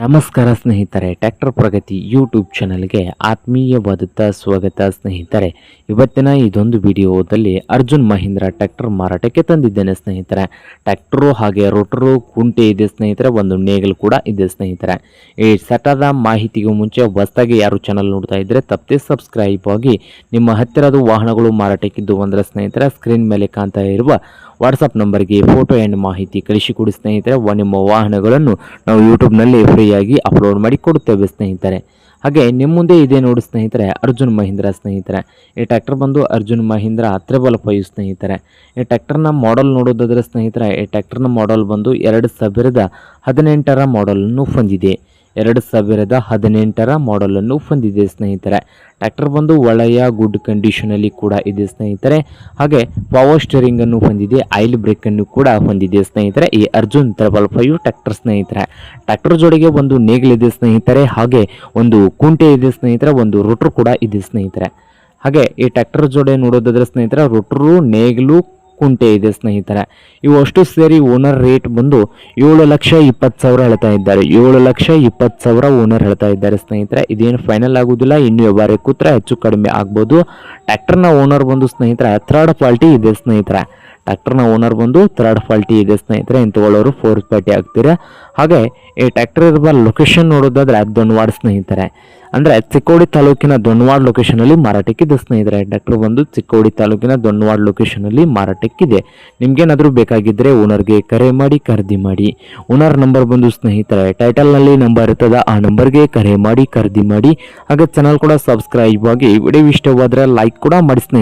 ನಮಸ್ಕಾರ ಸ್ನೇಹಿತರೆ, ಟ್ರ್ಯಾಕ್ಟರ್ ಪ್ರಗತಿ ಯೂಟ್ಯೂಬ್ ಚಾನಲ್ಗೆ ಆತ್ಮೀಯವಾದಂಥ ಸ್ವಾಗತ ಸ್ನೇಹಿತರೆ. ಇವತ್ತಿನ ಇದೊಂದು ವಿಡಿಯೋದಲ್ಲಿ ಅರ್ಜುನ್ ಮಹೀಂದ್ರ ಟ್ರ್ಯಾಕ್ಟರ್ ಮಾರಾಟಕ್ಕೆ ತಂದಿದ್ದೇನೆ ಸ್ನೇಹಿತರೆ. ಟ್ರ್ಯಾಕ್ಟರು ಹಾಗೆ ರೋಟರು ಕುಂಟೆ ಇದೆ ಸ್ನೇಹಿತರೆ, ಒಂದು ನೇಗಲ್ ಕೂಡ ಇದೆ ಸ್ನೇಹಿತರೆ. ಈ ಸೆಟದ ಮಾಹಿತಿಗೂ ಮುಂಚೆ ಹೊಸದಾಗಿ ಯಾರು ಚಾನಲ್ ನೋಡ್ತಾ ಇದ್ದರೆ ತಪ್ಪದೆ ಸಬ್ಸ್ಕ್ರೈಬ್ ಆಗಿ ನಿಮ್ಮ ಹತ್ತಿರದ ವಾಹನಗಳು ಮಾರಾಟಕ್ಕಿದ್ದು ಅಂದರೆ ಸ್ನೇಹಿತರೆ ಸ್ಕ್ರೀನ್ ಮೇಲೆ ಕಾಣ್ತಾ ಇರುವ ವಾಟ್ಸಪ್ ನಂಬರ್ಗೆ ಫೋಟೋ ಆ್ಯಂಡ್ ಮಾಹಿತಿ ಕಳಿಸಿಕೊಡಿ ಸ್ನೇಹಿತರೆ. ನಿಮ್ಮ ವಾಹನಗಳನ್ನು ನಾವು ಯೂಟ್ಯೂಬ್ನಲ್ಲಿ ಫ್ರೀಯಾಗಿ ಅಪ್ಲೋಡ್ ಮಾಡಿ ಕೊಡುತ್ತೇವೆ ಸ್ನೇಹಿತರೆ. ಹಾಗೆ ನಿಮ್ಮ ಮುಂದೆ ಇದೆ ನೋಡಿ ಸ್ನೇಹಿತರೆ, ಅರ್ಜುನ್ ಮಹೀಂದ್ರ ಸ್ನೇಹಿತರೆ. ಈ ಟ್ರ್ಯಾಕ್ಟರ್ ಬಂದು ಅರ್ಜುನ್ ಮಹೀಂದ್ರ 355 ಸ್ನೇಹಿತರೆ. ಈ ಟ್ರ್ಯಾಕ್ಟರ್ನ ಮಾಡಲ್ ನೋಡೋದಾದರೆ ಸ್ನೇಹಿತರೆ, ಈ ಟ್ರ್ಯಾಕ್ಟರ್ನ ಮಾಡಲ್ ಬಂದು 2018ರ ಮಾಡಲನ್ನು ಹೊಂದಿದೆ. 2018ರ ಮಾಡಲನ್ನು ಹೊಂದಿದೆ ಸ್ನೇಹಿತರೆ. ಟ್ರ್ಯಾಕ್ಟರ್ ಬಂದು ಒಳ್ಳೆಯ ಗುಡ್ ಕಂಡೀಷನಲ್ಲಿ ಕೂಡ ಇದೆ ಸ್ನೇಹಿತರೆ. ಹಾಗೆ ಪವರ್ ಸ್ಟೇರಿಂಗ್ ಅನ್ನು ಹೊಂದಿದೆ, ಆಯಿಲ್ ಬ್ರೇಕ್ ಅನ್ನು ಕೂಡ ಹೊಂದಿದೆ ಸ್ನೇಹಿತರೆ. ಈ ಅರ್ಜುನ್ 355 ಟ್ರ್ಯಾಕ್ಟರ್ ಸ್ನೇಹಿತರೆ. ಟ್ರ್ಯಾಕ್ಟರ್ ಜೋಡಿಗೆ ಒಂದು ನೇಗಿಲ್ ಇದೆ ಸ್ನೇಹಿತರೆ, ಹಾಗೆ ಒಂದು ಕುಂಟೆ ಇದೆ ಸ್ನೇಹಿತರೆ, ಒಂದು ರೋಟರ್ ಕೂಡ ಇದೆ ಸ್ನೇಹಿತರೆ. ಹಾಗೆ ಈ ಟ್ರ್ಯಾಕ್ಟರ್ ಜೋಡಿ ನೋಡೋದಾದ್ರೆ ಸ್ನೇಹಿತರೆ, ರೋಟರು, ನೇಗಿಲು, ಕುಂಟೆ ಇದೆ ಸ್ನೇಹಿತರೆ. ಇವು ಅಷ್ಟು ಸೇರಿ ಓನರ್ ರೇಟ್ ಬಂದು 7,20,000 ಹೇಳ್ತಾ ಇದ್ದಾರೆ. 7,20,000 ಓನರ್ ಹೇಳ್ತಾ ಇದ್ದಾರೆ ಸ್ನೇಹಿತರೆ. ಇದೇನು ಫೈನಲ್ ಆಗುವುದಿಲ್ಲ, ಇನ್ನು ವ್ಯವಹಾರ ಕೂತ್ರೆ ಹೆಚ್ಚು ಕಡಿಮೆ ಆಗ್ಬೋದು. ಟ್ರ್ಯಾಕ್ಟರ್ನ ಓನರ್ ಬಂದು ಸ್ನೇಹಿತರೆ ಥರ್ಡ್ ಪಾರ್ಟಿ ಇದೆ ಸ್ನೇಹಿತರೆ. ಟ್ರ್ಯಾಕ್ಟರ್ನ ಓನರ್ ಬಂದು ಥರ್ಡ್ ಪಾರ್ಟಿ ಇದೆ ಸ್ನೇಹಿತರೆ. ಇಂಥವಳವರು ಫೋರ್ತ್ ಪಾರ್ಟಿ ಆಗ್ತೀರಾ. ಹಾಗೆ ಈ ಟ್ರ್ಯಾಕ್ಟರ್ ಇರುವ ಲೊಕೇಶನ್ ನೋಡೋದಾದ್ರೆ ದೊಣ್ಣವಾಡ ಸ್ನೇಹಿತರೆ. ಅಂದರೆ ಚಿಕ್ಕೋಡಿ ತಾಲೂಕಿನ ದೊಣ್ಣವಾಡ ಲೊಕೇಶನಲ್ಲಿ ಮಾರಾಟಕ್ಕಿದೆ ಸ್ನೇಹಿತರೆ. ಟ್ರ್ಯಾಕ್ಟರ್ ಬಂದು ಚಿಕ್ಕೋಡಿ ತಾಲೂಕಿನ ದೊಣ್ಣವಾಡ ಲೊಕೇಶನಲ್ಲಿ ಮಾರಾಟಕ್ಕಿದೆ. ನಿಮ್ಗೇನಾದರೂ ಬೇಕಾಗಿದ್ದರೆ ಓನರ್ಗೆ ಕರೆ ಮಾಡಿ ಖರೀದಿ ಮಾಡಿ. ಓನರ್ ನಂಬರ್ ಬಂದು ಸ್ನೇಹಿತರೆ ಟೈಟಲ್ನಲ್ಲಿ ನಂಬರ್ ಇರ್ತದೆ, ಆ ನಂಬರ್ಗೆ ಕರೆ ಮಾಡಿ ಖರೀದಿ ಮಾಡಿ. ಹಾಗೆ ಚಾನಲ್ ಕೂಡ ಸಬ್ಸ್ಕ್ರೈಬ್ ಆಗಿ. ವಿಡಿಯೋ ಇಷ್ಟವಾದರೆ ಲೈಕ್ ಕೂಡ ಮಾಡಿ ಸ್ನೇಹಿತರೆ.